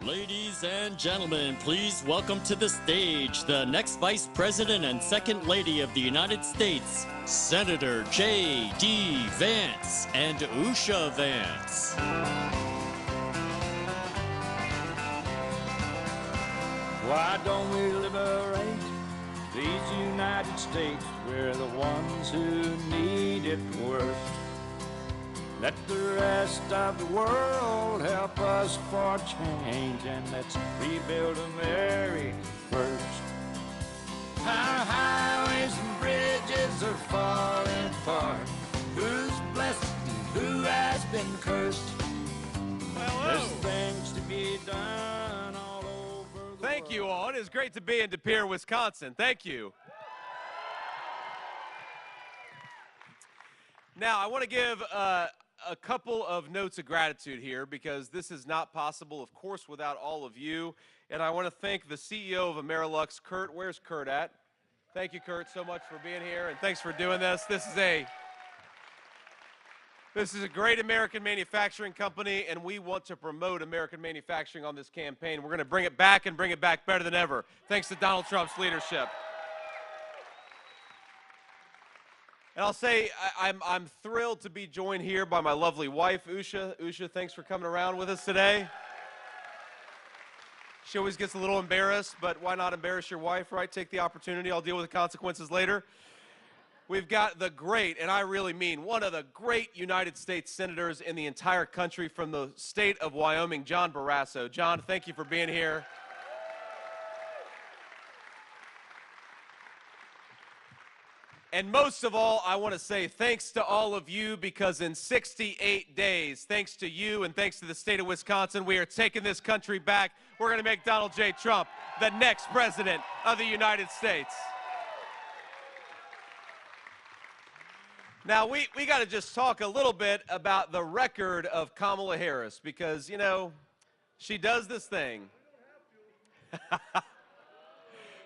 Ladies and gentlemen, please welcome to the stage the next Vice President and Second Lady of the United States, Senator J.D. Vance and Usha Vance. Why don't we liberate these United States? We're the ones who need it worst. Let the rest of the world help us for change, and let's rebuild America first. Our highways and bridges are falling apart. Who's blessed and who has been cursed? There's things to be done all over the Thank world. you all. It is great to be in Pere, Wisconsin. Thank you. Now, I want to give a couple of notes of gratitude here because this is not possible, of course, without all of you. And I want to thank the CEO of Amerilux, Kurt. Where's Kurt at? Thank you, Kurt, so much for being here, and thanks for doing this. This is a great American manufacturing company, and we want to promote American manufacturing on this campaign. We're going to bring it back and bring it back better than ever, thanks to Donald Trump's leadership. And I'll say I'm thrilled to be joined here by my lovely wife, Usha. Usha, thanks for coming around with us today. She always gets a little embarrassed, but why not embarrass your wife, right? Take the opportunity. I'll deal with the consequences later. We've got the great, and I really mean one of the great United States senators in the entire country from the state of Wyoming, John Barrasso. John, thank you for being here. And most of all, I want to say thanks to all of you because in 68 days, thanks to you and thanks to the state of Wisconsin, we are taking this country back. We're going to make Donald J. Trump the next president of the United States. Now, we got to just talk a little bit about the record of Kamala Harris because, you know, she does this thing.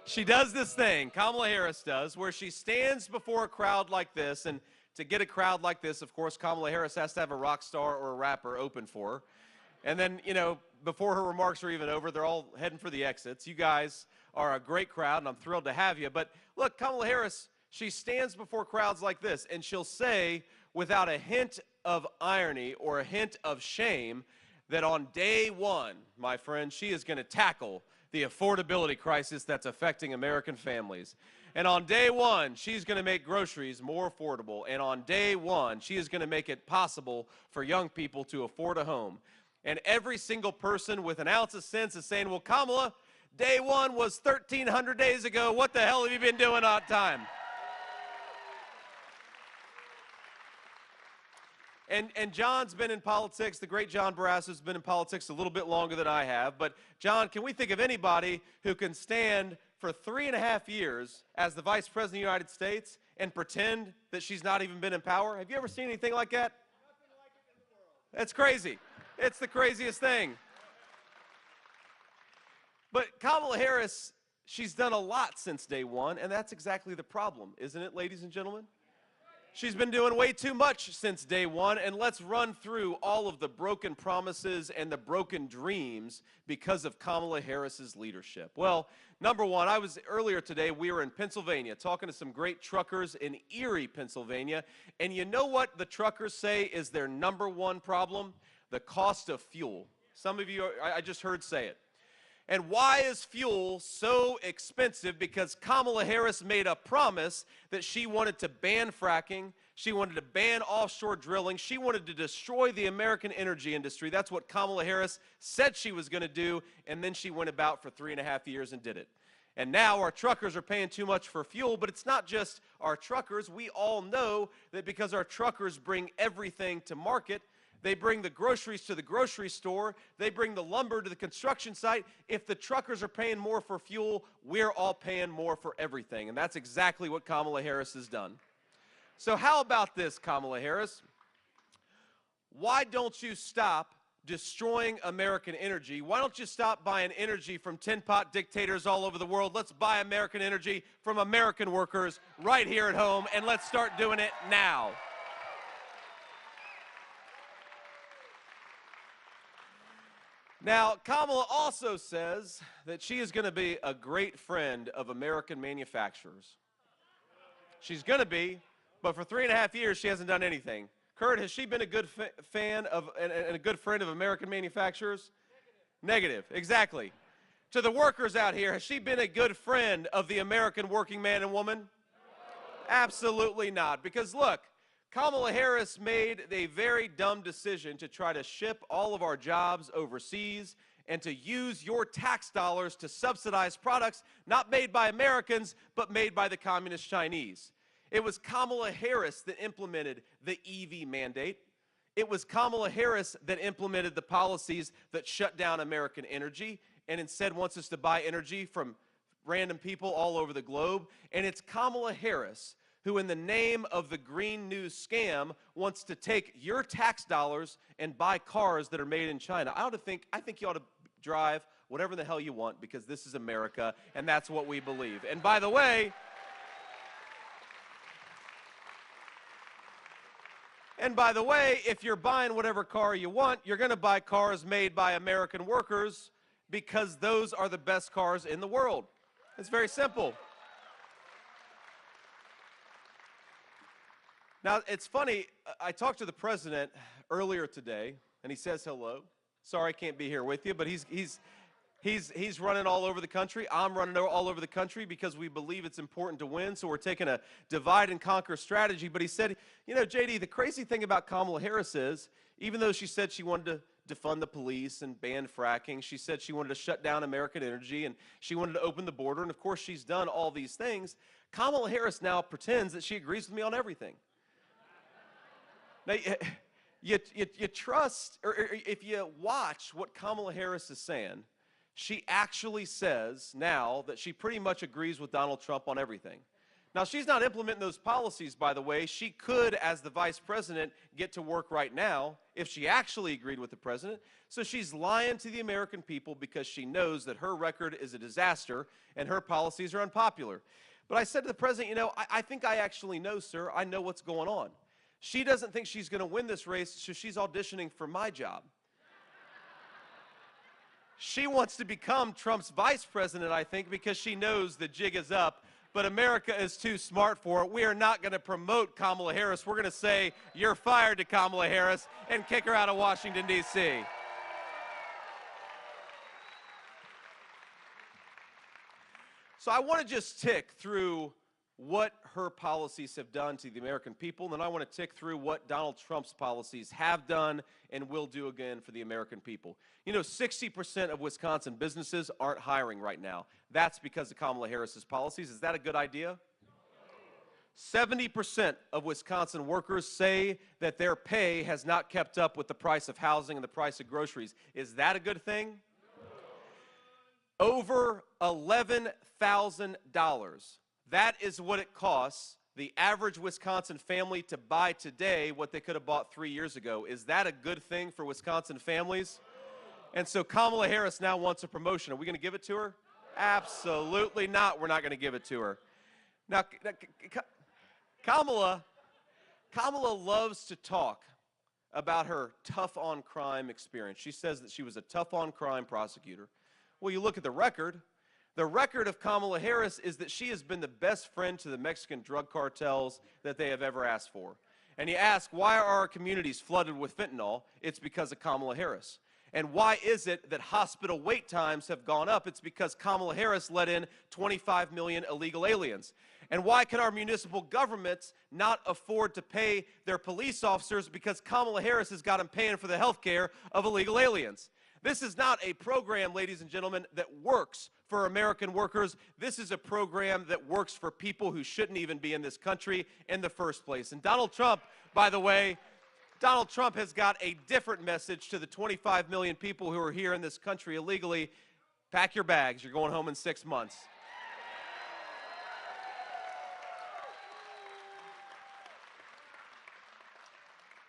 She does this thing, Kamala Harris does, where she stands before a crowd like this, and to get a crowd like this, of course, Kamala Harris has to have a rock star or a rapper open for her. And then, you know, before her remarks are even over, they're all heading for the exits. You guys are a great crowd, and I'm thrilled to have you. But look, Kamala Harris, she stands before crowds like this, and she'll say, without a hint of irony or a hint of shame, that on day one, my friend, she is going to tackle the affordability crisis that's affecting American families. And on day one, she's going to make groceries more affordable. And on day one, she is going to make it possible for young people to afford a home. And every single person with an ounce of sense is saying, well, Kamala, day one was 1,300 days ago. What the hell have you been doing all the time? And John's been in politics, the great John Barrasso has been in politics a little bit longer than I have. But John, can we think of anybody who can stand for 3.5 years as the Vice President of the United States and pretend that she's not even been in power? Have you ever seen anything like that? Nothing like it in the world. That's crazy. It's the craziest thing. But Kamala Harris, she's done a lot since day one, and that's exactly the problem, isn't it, ladies and gentlemen? She's been doing way too much since day one, and let's run through all of the broken promises and the broken dreams because of Kamala Harris's leadership. Well, number one, earlier today, we were in Pennsylvania talking to some great truckers in Erie, Pennsylvania, and you know what the truckers say is their number one problem? The cost of fuel. Some of you, I just heard say it. And why is fuel so expensive? Because Kamala Harris made a promise that she wanted to ban fracking, she wanted to ban offshore drilling, she wanted to destroy the American energy industry. That's what Kamala Harris said she was going to do, and then she went about for 3.5 years and did it. And now our truckers are paying too much for fuel, but it's not just our truckers. We all know that because our truckers bring everything to market, they bring the groceries to the grocery store. They bring the lumber to the construction site. If the truckers are paying more for fuel, we're all paying more for everything. And that's exactly what Kamala Harris has done. So how about this, Kamala Harris? Why don't you stop destroying American energy? Why don't you stop buying energy from tin-pot dictators all over the world? Let's buy American energy from American workers right here at home, and let's start doing it now. Now, Kamala also says that she is going to be a great friend of American manufacturers. She's going to be, but for 3.5 years, she hasn't done anything. Kurt, has she been a good fan of and a good friend of American manufacturers? Negative, exactly. To the workers out here, has she been a good friend of the American working man and woman? Absolutely not. Because look, Kamala Harris made a very dumb decision to try to ship all of our jobs overseas and to use your tax dollars to subsidize products not made by Americans, but made by the communist Chinese. It was Kamala Harris that implemented the EV mandate. It was Kamala Harris that implemented the policies that shut down American energy and instead wants us to buy energy from random people all over the globe. And it's Kamala Harris who, in the name of the Green News scam, wants to take your tax dollars and buy cars that are made in China. I think you ought to drive whatever the hell you want, because this is America, and that's what we believe. And by the way, if you're buying whatever car you want, you're going to buy cars made by American workers, because those are the best cars in the world. It's very simple. Now, it's funny, I talked to the president earlier today, and he says hello. Sorry I can't be here with you, but he's running all over the country. I'm running all over the country because we believe it's important to win, so we're taking a divide and conquer strategy. But he said, you know, JD, the crazy thing about Kamala Harris is, even though she said she wanted to defund the police and ban fracking, she said she wanted to shut down American energy, and she wanted to open the border, and of course she's done all these things, Kamala Harris now pretends that she agrees with me on everything. Now, you trust, or if you watch what Kamala Harris is saying, she actually says now that she pretty much agrees with Donald Trump on everything. Now, she's not implementing those policies, by the way. She could, as the vice president, get to work right now if she actually agreed with the president. So she's lying to the American people because she knows that her record is a disaster and her policies are unpopular. But I said to the president, you know, I think I actually know, sir. I know what's going on. She doesn't think she's going to win this race, so she's auditioning for my job. She wants to become Trump's vice president, I think, because she knows the jig is up, but America is too smart for it. We are not going to promote Kamala Harris. We're going to say, you're fired to Kamala Harris, and kick her out of Washington, D.C. So I want to just tick through what her policies have done to the American people, and then I want to tick through what Donald Trump's policies have done and will do again for the American people. You know, 60% of Wisconsin businesses aren't hiring right now. That's because of Kamala Harris's policies. Is that a good idea? 70% of Wisconsin workers say that their pay has not kept up with the price of housing and the price of groceries. Is that a good thing? Over $11,000. That is what it costs the average Wisconsin family to buy today what they could have bought 3 years ago. Is that a good thing for Wisconsin families? And so Kamala Harris now wants a promotion. Are we going to give it to her? Absolutely not. We're not going to give it to her. Now, Kamala loves to talk about her tough-on-crime experience. She says that she was a tough-on-crime prosecutor. Well, you look at the record. The record of Kamala Harris is that she has been the best friend to the Mexican drug cartels that they have ever asked for. And you ask, why are our communities flooded with fentanyl? It's because of Kamala Harris. And why is it that hospital wait times have gone up? It's because Kamala Harris let in 25 million illegal aliens. And why can our municipal governments not afford to pay their police officers? Because Kamala Harris has got them paying for the health care of illegal aliens. This is not a program, ladies and gentlemen, that works for American workers. This is a program that works for people who shouldn't even be in this country in the first place. And Donald Trump, by the way, Donald Trump has got a different message to the 25 million people who are here in this country illegally. Pack your bags. You're going home in 6 months.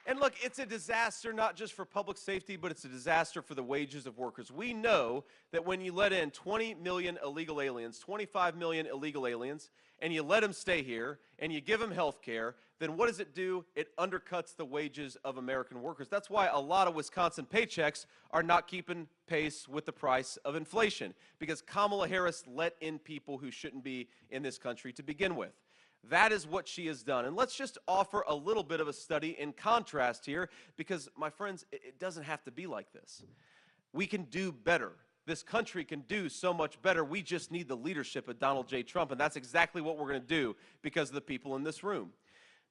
And look, it's a disaster not just for public safety, but it's a disaster for the wages of workers. We know that when you let in 20 million illegal aliens, 25 million illegal aliens, and you let them stay here, and you give them health care, then what does it do? It undercuts the wages of American workers. That's why a lot of Wisconsin paychecks are not keeping pace with the price of inflation, because Kamala Harris let in people who shouldn't be in this country to begin with. That is what she has done. And let's just offer a little bit of a study in contrast here, because, my friends, it doesn't have to be like this. We can do better. This country can do so much better. We just need the leadership of Donald J. Trump, and that's exactly what we're going to do because of the people in this room.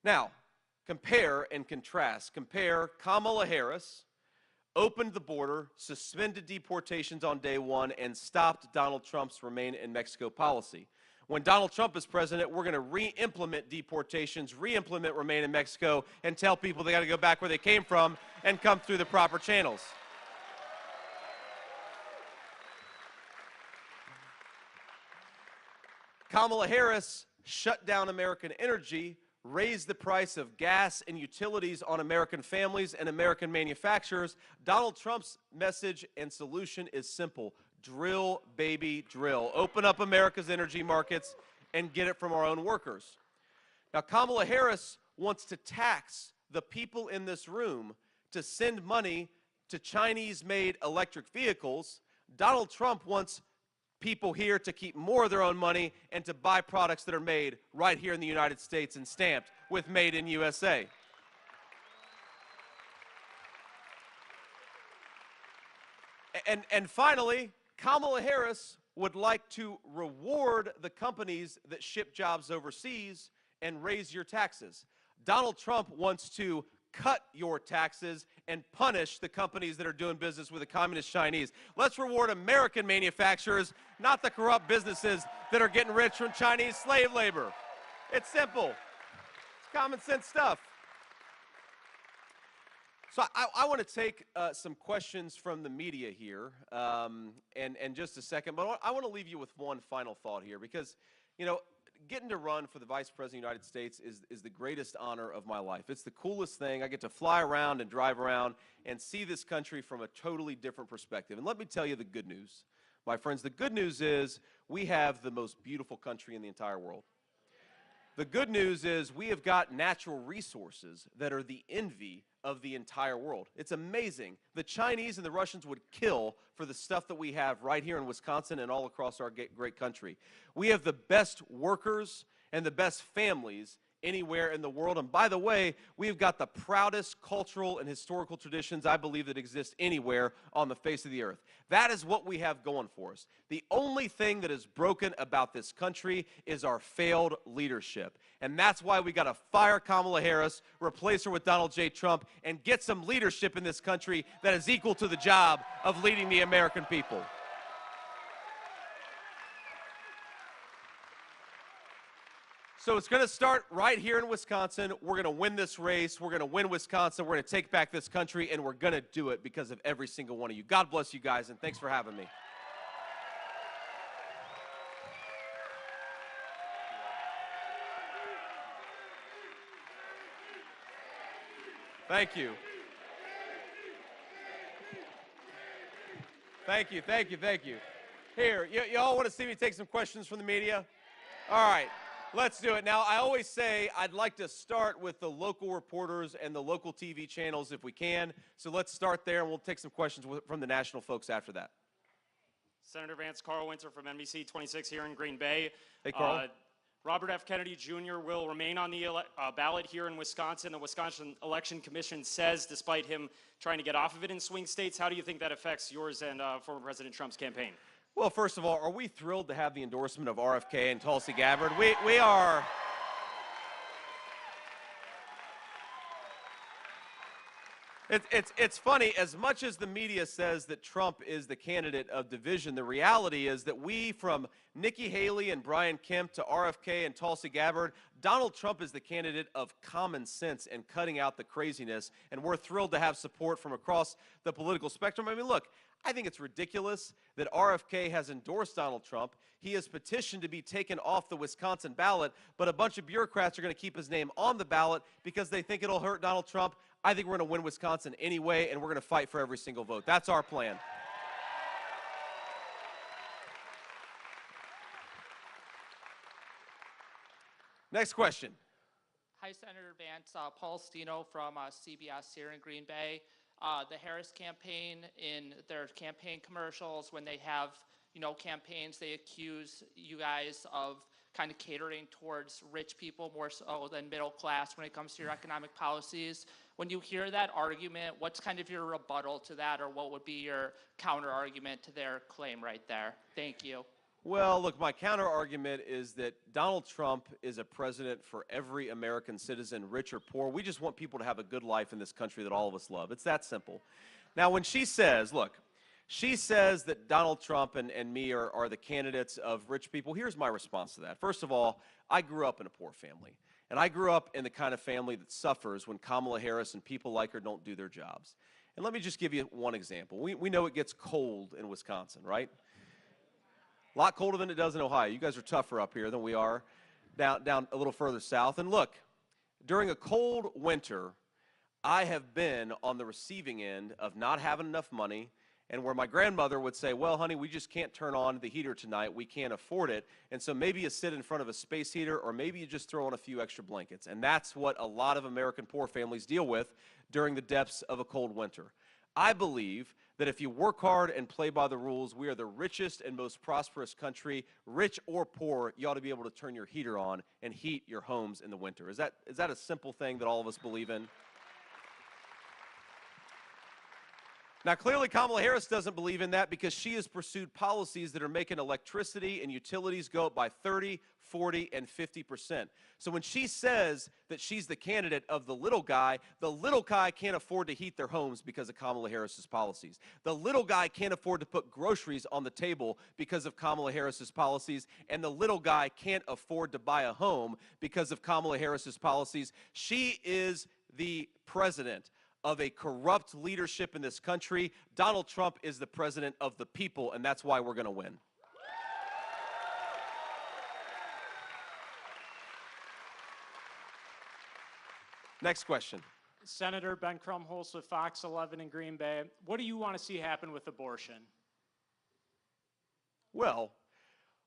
Now, compare and contrast. Compare Kamala Harris, opened the border, suspended deportations on day one, and stopped Donald Trump's Remain in Mexico policy. When Donald Trump is president, we're going to re-implement deportations, re-implement Remain in Mexico, and tell people they got to go back where they came from and come through the proper channels. Kamala Harris shut down American energy, raised the price of gas and utilities on American families and American manufacturers. Donald Trump's message and solution is simple. Drill, baby, drill. Open up America's energy markets and get it from our own workers. Now, Kamala Harris wants to tax the people in this room to send money to Chinese-made electric vehicles. Donald Trump wants people here to keep more of their own money and to buy products that are made right here in the United States and stamped with Made in USA. And finally, Kamala Harris would like to reward the companies that ship jobs overseas and raise your taxes. Donald Trump wants to cut your taxes and punish the companies that are doing business with the communist Chinese. Let's reward American manufacturers, not the corrupt businesses that are getting rich from Chinese slave labor. It's simple. It's common sense stuff. So I want to take some questions from the media here in just a second, but I want to leave you with one final thought here, because, you know, getting to run for the Vice President of the United States is the greatest honor of my life. It's the coolest thing. I get to fly around and drive around and see this country from a totally different perspective. And let me tell you the good news. My friends, the good news is we have the most beautiful country in the entire world. The good news is we have got natural resources that are the envy of the entire world. It's amazing. The Chinese and the Russians would kill for the stuff that we have right here in Wisconsin and all across our great country. We have the best workers and the best families anywhere in the world. And by the way, we've got the proudest cultural and historical traditions, I believe, that exist anywhere on the face of the earth. That is what we have going for us. The only thing that is broken about this country is our failed leadership. And that's why we got to fire Kamala Harris, replace her with Donald J. Trump, and get some leadership in this country that is equal to the job of leading the American people. So it's going to start right here in Wisconsin. We're going to win this race. We're going to win Wisconsin. We're going to take back this country, and we're going to do it because of every single one of you. God bless you guys, and thanks for having me. Thank you. Thank you, thank you, thank you. Here, y'all want to see me take some questions from the media? All right. Let's do it. Now, I always say I'd like to start with the local reporters and the local TV channels if we can. So let's start there, and we'll take some questions from the national folks after that. Senator Vance, Carl Winter from NBC 26 here in Green Bay. Hey, Carl. Robert F. Kennedy Jr. will remain on the ballot here in Wisconsin. The Wisconsin Election Commission says, despite him trying to get off of it in swing states. How do you think that affects yours and former President Trump's campaign? Well, first of all, are we thrilled to have the endorsement of RFK and Tulsi Gabbard? We are. It's funny, as much as the media says that Trump is the candidate of division, the reality is that we, from Nikki Haley and Brian Kemp to RFK and Tulsi Gabbard, Donald Trump is the candidate of common sense and cutting out the craziness, and we're thrilled to have support from across the political spectrum. I mean, look, I think it's ridiculous that RFK has endorsed Donald Trump. He has petitioned to be taken off the Wisconsin ballot, but a bunch of bureaucrats are going to keep his name on the ballot because they think it'll hurt Donald Trump. I think we're going to win Wisconsin anyway, and we're going to fight for every single vote. That's our plan. Next question. Hi, Senator Vance. Paul Stino from CBS here in Green Bay. The Harris campaign, in their campaign commercials, when they have, campaigns, they accuse you guys of kind of catering towards rich people more so than middle class when it comes to your economic policies. When you hear that argument, what's kind of your rebuttal to that, or what would be your counter argument to their claim right there? Thank you. Well, look, my counter argument is that Donald Trump is a president for every American citizen, rich or poor. We just want people to have a good life in this country that all of us love. It's that simple. Now, when she says, look, she says that Donald Trump and me are the candidates of rich people, here's my response to that. First of all, I grew up in a poor family. And I grew up in the kind of family that suffers when Kamala Harris and people like her don't do their jobs. And let me just give you one example. We know it gets cold in Wisconsin, right? A lot colder than it does in Ohio. You guys are tougher up here than we are down a little further south. And look, during a cold winter, I have been on the receiving end of not having enough money, and where my grandmother would say, well, honey, we just can't turn on the heater tonight. We can't afford it. And so maybe you sit in front of a space heater, or maybe you just throw on a few extra blankets. And that's what a lot of American poor families deal with during the depths of a cold winter. I believe that if you work hard and play by the rules, we are the richest and most prosperous country. Rich or poor, you ought to be able to turn your heater on and heat your homes in the winter. Is that a simple thing that all of us believe in? Now, clearly, Kamala Harris doesn't believe in that because she has pursued policies that are making electricity and utilities go up by 30, 40, and 50%. So when she says that she's the candidate of the little guy can't afford to heat their homes because of Kamala Harris's policies. The little guy can't afford to put groceries on the table because of Kamala Harris's policies, and the little guy can't afford to buy a home because of Kamala Harris's policies. She is the president of a corrupt leadership in this country. Donald Trump is the president of the people, and that's why we're going to win. Next question. Senator Ben Krumholz with Fox 11 in Green Bay. What do you want to see happen with abortion? Well,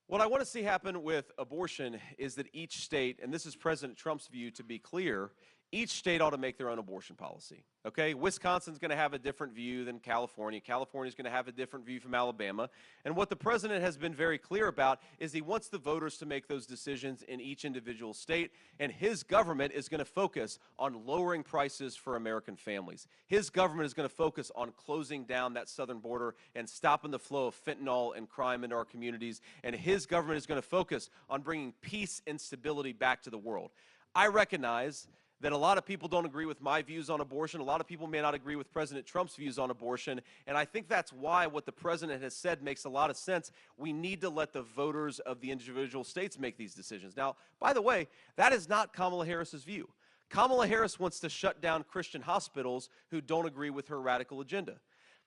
what I want to see happen with abortion is that each state, and this is President Trump's view to be clear, each state ought to make their own abortion policy, okay? Wisconsin's going to have a different view than California. California's going to have a different view from Alabama. And what the president has been very clear about is he wants the voters to make those decisions in each individual state, and his government is going to focus on lowering prices for American families. His government is going to focus on closing down that southern border and stopping the flow of fentanyl and crime into our communities, and his government is going to focus on bringing peace and stability back to the world. I recognize that a lot of people don't agree with my views on abortion. A lot of people may not agree with President Trump's views on abortion, and I think that's why what the president has said makes a lot of sense. We need to let the voters of the individual states make these decisions. Now, by the way, that is not Kamala Harris's view. Kamala Harris wants to shut down Christian hospitals who don't agree with her radical agenda.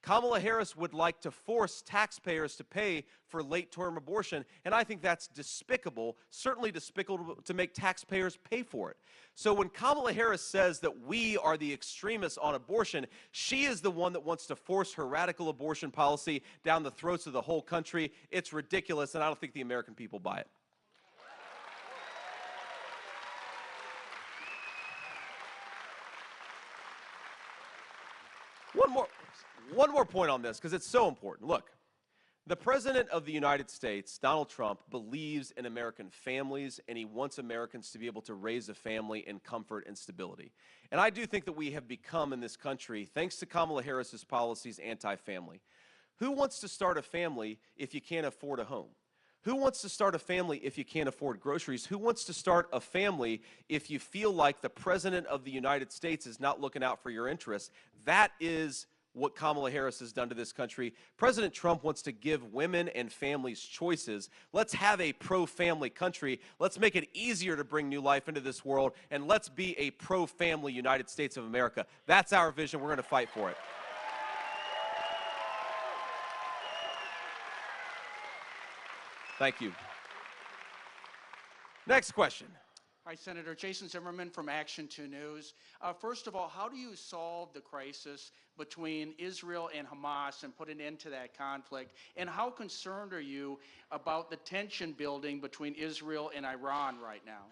Kamala Harris would like to force taxpayers to pay for late-term abortion, and I think that's despicable, certainly despicable to make taxpayers pay for it. So when Kamala Harris says that we are the extremists on abortion, she is the one that wants to force her radical abortion policy down the throats of the whole country. It's ridiculous, and I don't think the American people buy it. One more point on this, because it's so important. Look, the President of the United States, Donald Trump, believes in American families, and he wants Americans to be able to raise a family in comfort and stability. And I do think that we have become in this country, thanks to Kamala Harris's policies, anti-family. Who wants to start a family if you can't afford a home? Who wants to start a family if you can't afford groceries? Who wants to start a family if you feel like the President of the United States is not looking out for your interests? That is what Kamala Harris has done to this country. President Trump wants to give women and families choices. Let's have a pro-family country. Let's make it easier to bring new life into this world, and let's be a pro-family United States of America. That's our vision. We're going to fight for it. Thank you. Next question. Hi, Senator. Jason Zimmerman from Action 2 News. First of all, how do you solve the crisis between Israel and Hamas and put an end to that conflict? And how concerned are you about the tension building between Israel and Iran right now?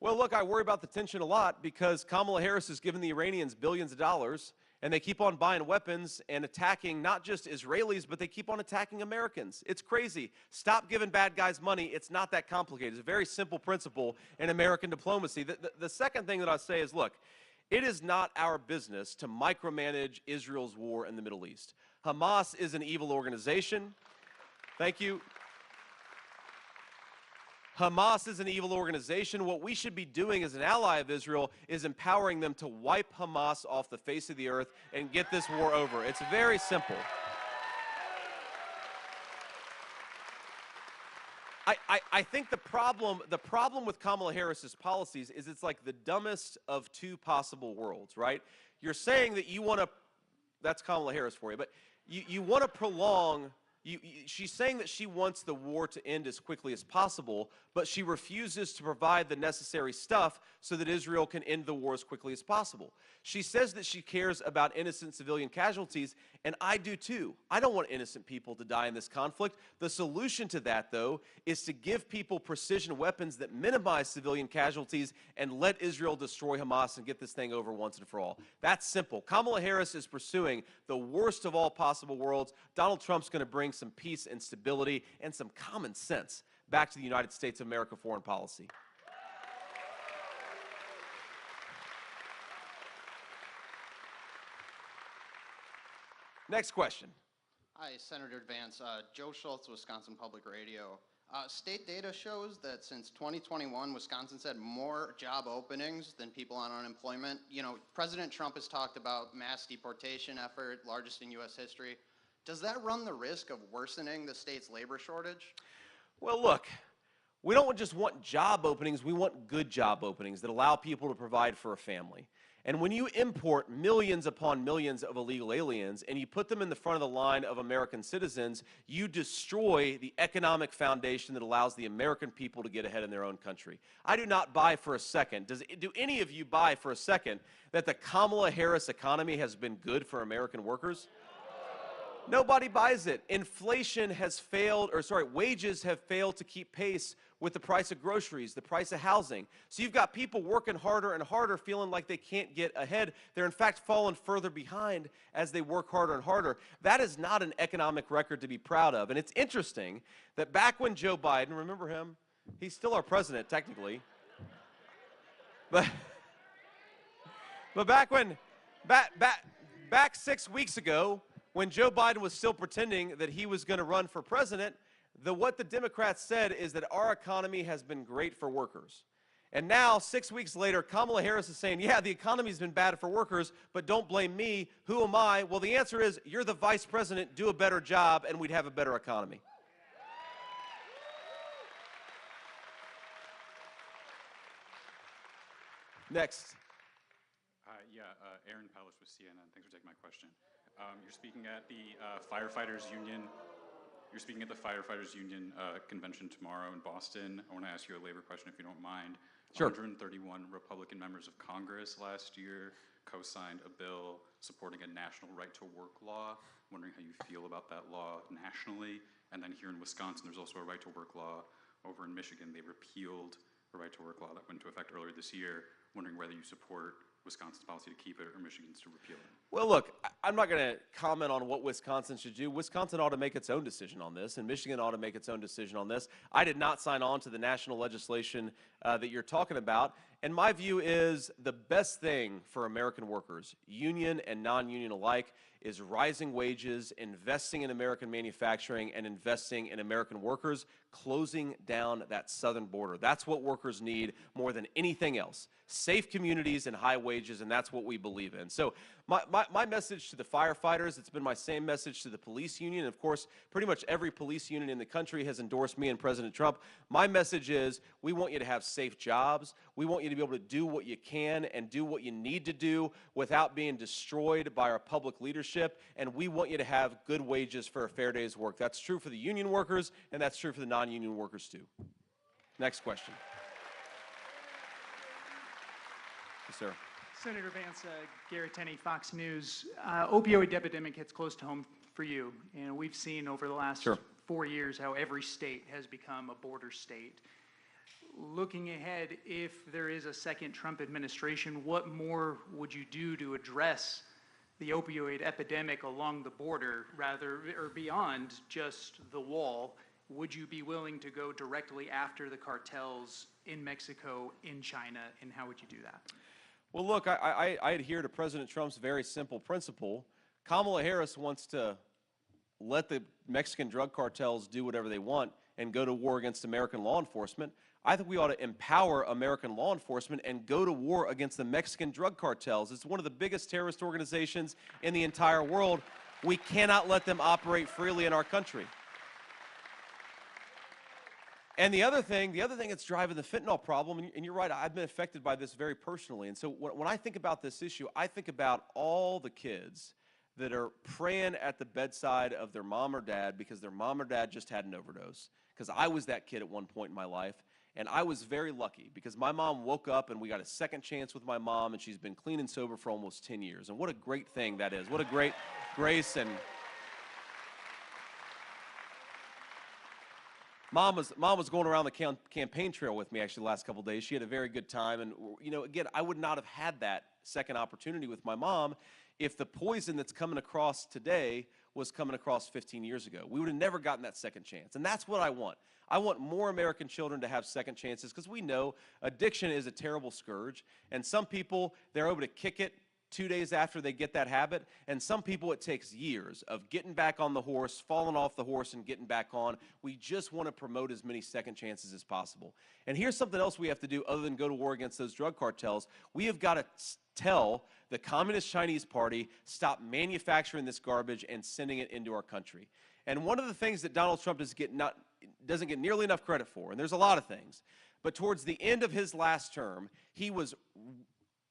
Well, look, I worry about the tension a lot because Kamala Harris has given the Iranians billions of dollars, and they keep on buying weapons and attacking not just Israelis, but they keep on attacking Americans. It's crazy. Stop giving bad guys money. It's not that complicated. It's a very simple principle in American diplomacy. The second thing that I say is, look, it is not our business to micromanage Israel's war in the Middle East. Hamas is an evil organization. Thank you. Hamas is an evil organization. What we should be doing as an ally of Israel is empowering them to wipe Hamas off the face of the earth and get this war over. It's very simple. I think the problem with Kamala Harris's policies is it's like the dumbest of two possible worlds, right? You're saying that you want to, that's Kamala Harris for you, but you want to prolong. She's saying that she wants the war to end as quickly as possible, but she refuses to provide the necessary stuff so that Israel can end the war as quickly as possible. She says that she cares about innocent civilian casualties, and I do too. I don't want innocent people to die in this conflict. The solution to that, though, is to give people precision weapons that minimize civilian casualties and let Israel destroy Hamas and get this thing over once and for all. That's simple. Kamala Harris is pursuing the worst of all possible worlds. Donald Trump's going to bring some peace and stability and some common sense back to the United States of America foreign policy. Next question. Hi, Senator Vance. Joe Schultz, Wisconsin Public Radio. State data shows that since 2021, Wisconsin's had more job openings than people on unemployment. You know, President Trump has talked about mass deportation effort, largest in U.S. history. Does that run the risk of worsening the state's labor shortage? Well, look, we don't just want job openings, we want good job openings that allow people to provide for a family. And when you import millions upon millions of illegal aliens and you put them in the front of the line of American citizens, you destroy the economic foundation that allows the American people to get ahead in their own country. I do not buy for a second, do any of you buy for a second that the Kamala Harris economy has been good for American workers? Nobody buys it. Inflation has failed, wages have failed to keep pace with the price of groceries, the price of housing. So you've got people working harder and harder, feeling like they can't get ahead. They're in fact falling further behind as they work harder and harder. That is not an economic record to be proud of. And it's interesting that back when Joe Biden, remember him? He's still our president, technically. But back 6 weeks ago, when Joe Biden was still pretending that he was going to run for president, what the Democrats said is that our economy has been great for workers. And now, 6 weeks later, Kamala Harris is saying, yeah, the economy's been bad for workers, but don't blame me. Who am I? Well, the answer is, you're the vice president, do a better job, and we'd have a better economy. Next. Aaron Palish with CNN. Thanks for taking my question. You're speaking at the Firefighters Union. You're speaking at the Firefighters Union convention tomorrow in Boston. I want to ask you a labor question, if you don't mind. Sure. 131 Republican members of Congress last year co-signed a bill supporting a national right-to-work law. I'm wondering how you feel about that law nationally. And then here in Wisconsin, there's also a right-to-work law. Over in Michigan, they repealed a right-to-work law that went into effect earlier this year. Wondering whether you support Wisconsin's policy to keep it or Michigan's to repeal it. Well, look, I'm not going to comment on what Wisconsin should do. Wisconsin ought to make its own decision on this, and Michigan ought to make its own decision on this. I did not sign on to the national legislation that you're talking about, and my view is the best thing for American workers, union and non-union alike, is rising wages, investing in American manufacturing, and investing in American workers, closing down that southern border. That's what workers need more than anything else. Safe communities and high wages, and that's what we believe in. So my message to the firefighters, it's been my same message to the police union. Of course, pretty much every police union in the country has endorsed me and President Trump. My message is we want you to have safe jobs. We want you to be able to do what you can and do what you need to do without being destroyed by our public leadership. And we want you to have good wages for a fair day's work. That's true for the union workers, and that's true for the non-union workers too. Next question. Yes, sir. Senator Vance, Gary Tenney, Fox News. Opioid epidemic hits close to home for you, and we've seen over the last 4 years how every state has become a border state. looking ahead, if there is a second Trump administration, what more would you do to address the opioid epidemic along the border, rather, or beyond just the wall? Would you be willing to go directly after the cartels in Mexico, in China, and how would you do that? Well, look, I adhere to President Trump's very simple principle. Kamala Harris wants to let the Mexican drug cartels do whatever they want and go to war against American law enforcement. I think we ought to empower American law enforcement and go to war against the Mexican drug cartels. It's one of the biggest terrorist organizations in the entire world. We cannot let them operate freely in our country. And the other thing that's driving the fentanyl problem, and you're right, I've been affected by this very personally. And so when I think about this issue, I think about all the kids that are praying at the bedside of their mom or dad because their mom or dad just had an overdose. Because I was that kid at one point in my life, and I was very lucky because my mom woke up and we got a second chance with my mom, and she's been clean and sober for almost 10 years. And what a great thing that is. What a great grace. And Mom was going around the campaign trail with me actually the last couple of days. She had a very good time. And, you know, again, I would not have had that second opportunity with my mom if the poison that's coming across today was coming across 15 years ago. We would have never gotten that second chance. And that's what I want. I want more American children to have second chances because we know addiction is a terrible scourge. And some people, they're able to kick it 2 days after they get that habit, and some people it takes years of getting back on the horse, falling off the horse, and getting back on. We just want to promote as many second chances as possible. And here's something else we have to do other than go to war against those drug cartels. We have got to tell the Communist Chinese Party, stop manufacturing this garbage and sending it into our country. And one of the things that Donald Trump doesn't get nearly enough credit for, and there's a lot of things, but towards the end of his last term, he was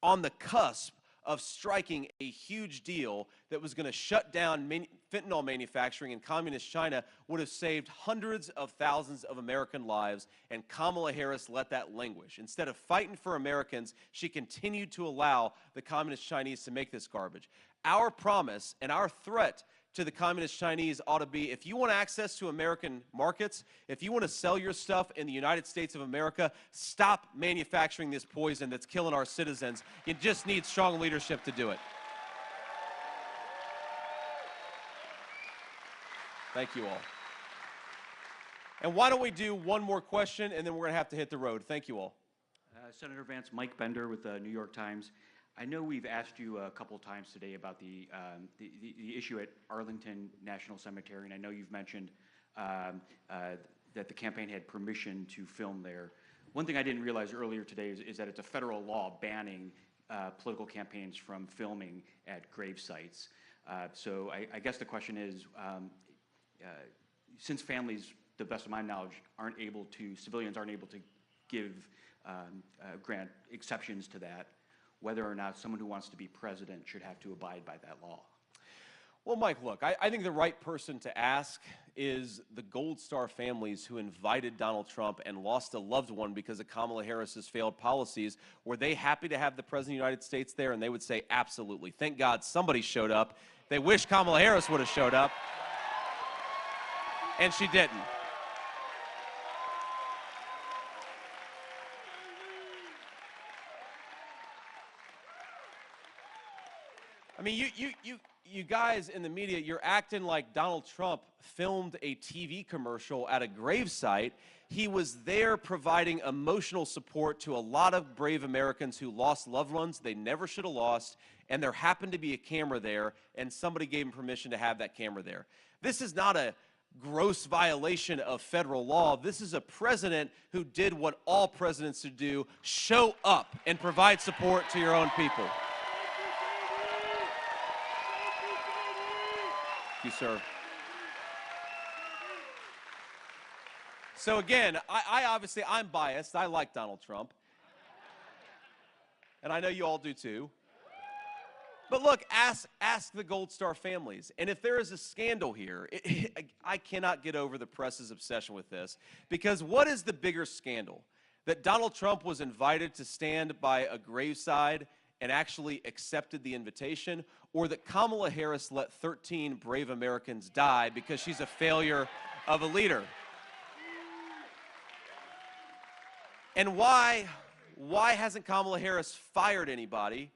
on the cusp of striking a huge deal that was going to shut down fentanyl manufacturing in communist China, would have saved hundreds of thousands of American lives, and Kamala Harris let that languish. Instead of fighting for Americans, she continued to allow the communist Chinese to make this garbage. Our promise and our threat to the communist Chinese ought to be, if you want access to American markets, if you want to sell your stuff in the United States of America, stop manufacturing this poison that's killing our citizens. You just need strong leadership to do it. Thank you all. And why don't we do one more question, and then we're going to have to hit the road. Thank you all. Senator Vance, Mike Bender with the New York Times. I know we've asked you a couple of times today about the issue at Arlington National Cemetery, and I know you've mentioned that the campaign had permission to film there. One thing I didn't realize earlier today is that it's a federal law banning political campaigns from filming at grave sites. So I guess the question is, since families, to the best of my knowledge, civilians aren't able to grant exceptions to that, whether or not someone who wants to be president should have to abide by that law. Well, Mike, look, I think the right person to ask is the Gold Star families who invited Donald Trump and lost a loved one because of Kamala Harris's failed policies. Were they happy to have the President of the United States there? And they would say, absolutely. Thank God somebody showed up. They wish Kamala Harris would have showed up. And she didn't. I mean, you guys in the media, you're acting like Donald Trump filmed a TV commercial at a gravesite. He was there providing emotional support to a lot of brave Americans who lost loved ones they never should have lost, and there happened to be a camera there, and somebody gave him permission to have that camera there. This is not a gross violation of federal law. This is a president who did what all presidents should do: show up and provide support to your own people. Thank you, sir. So again, I'm biased. I like Donald Trump. And I know you all do too. But look, ask the Gold Star families. And if there is a scandal here, I cannot get over the press's obsession with this. Because what is the bigger scandal? That Donald Trump was invited to stand by a graveside and actually accepted the invitation, or that Kamala Harris let 13 brave Americans die because she's a failure of a leader? And why hasn't Kamala Harris fired anybody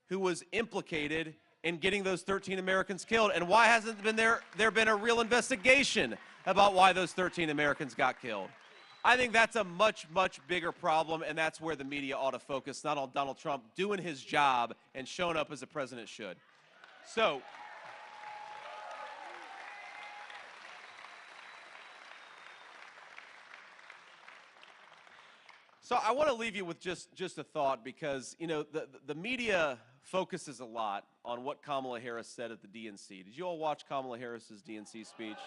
who was implicated in getting those 13 Americans killed? And why hasn't there been a real investigation about why those 13 Americans got killed? I think that's a much, much bigger problem, and that's where the media ought to focus, not on Donald Trump doing his job and showing up as the president should. So I want to leave you with just a thought, because, you know, the media focuses a lot on what Kamala Harris said at the DNC. Did you all watch Kamala Harris's DNC speech?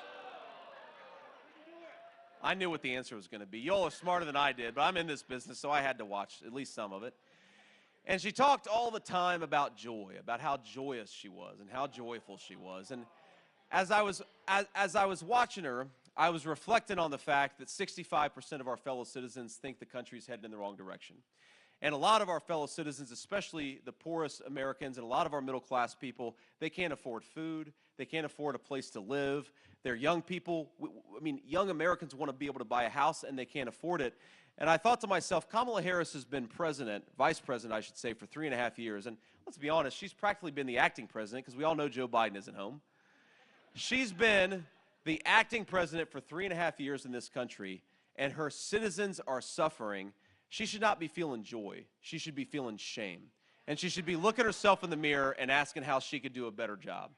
I knew what the answer was going to be. You all are smarter than I did, but I'm in this business, so I had to watch at least some of it. And she talked all the time about joy, about how joyous she was and how joyful she was. And as I was watching her, I was reflecting on the fact that 65% of our fellow citizens think the country's heading in the wrong direction. And a lot of our fellow citizens, especially the poorest Americans and a lot of our middle-class people, they can't afford food. They can't afford a place to live. They're young people. I mean, young Americans want to be able to buy a house, and they can't afford it. And I thought to myself, Kamala Harris has been president, vice president, I should say, for 3.5 years. And let's be honest, she's practically been the acting president, because we all know Joe Biden isn't home. She's been the acting president for 3.5 years in this country, and her citizens are suffering. She should not be feeling joy. She should be feeling shame. And she should be looking herself in the mirror and asking how she could do a better job.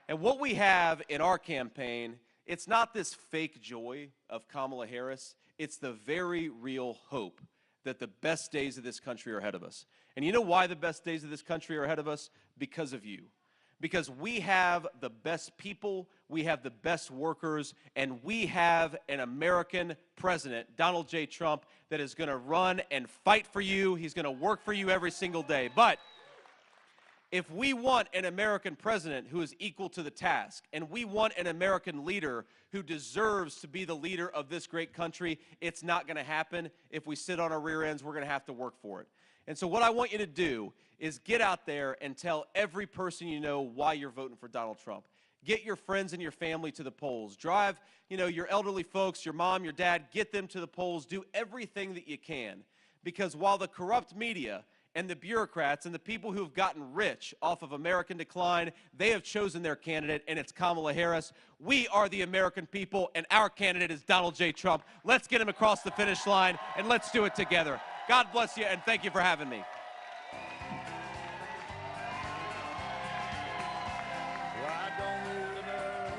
And what we have in our campaign, it's not this fake joy of Kamala Harris. It's the very real hope that the best days of this country are ahead of us. And you know why the best days of this country are ahead of us? Because of you. Because we have the best people, we have the best workers, and we have an American president, Donald J. Trump, that is going to run and fight for you. He's going to work for you every single day. But if we want an American president who is equal to the task, and we want an American leader who deserves to be the leader of this great country, it's not going to happen if we sit on our rear ends. We're going to have to work for it. And so what I want you to do is get out there and tell every person you know why you're voting for Donald Trump. Get your friends and your family to the polls. Drive, you know, your elderly folks, your mom, your dad, get them to the polls. Do everything that you can. Because while the corrupt media and the bureaucrats and the people who have gotten rich off of American decline, they have chosen their candidate, and it's Kamala Harris. We are the American people, and our candidate is Donald J. Trump. Let's get him across the finish line, and let's do it together. God bless you, and thank you for having me. Why don't we liberate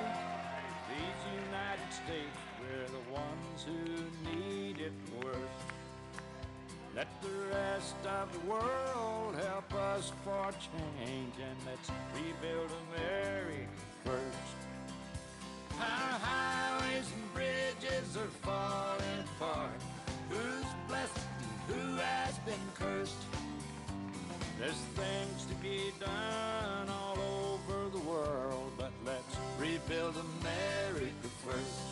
these United States? We're the ones who need it worst. Let the rest of the world help us for change, and let's rebuild America first. Our highways and bridges are falling apart. Who's blessed and who has been cursed? There's things to be done all over the world, but let's rebuild America first.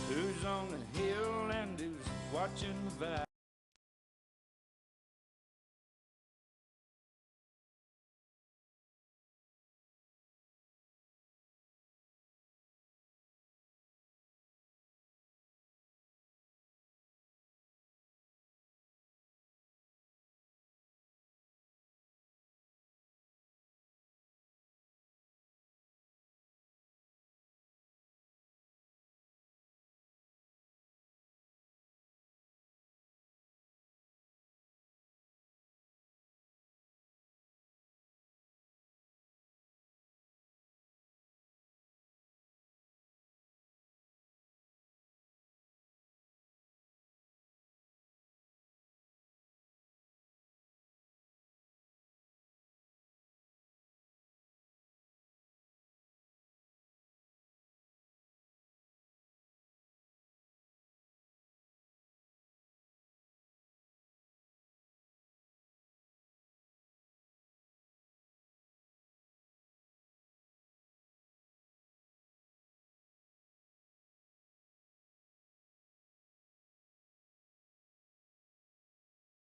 Who's on the hill and who's watching the valley?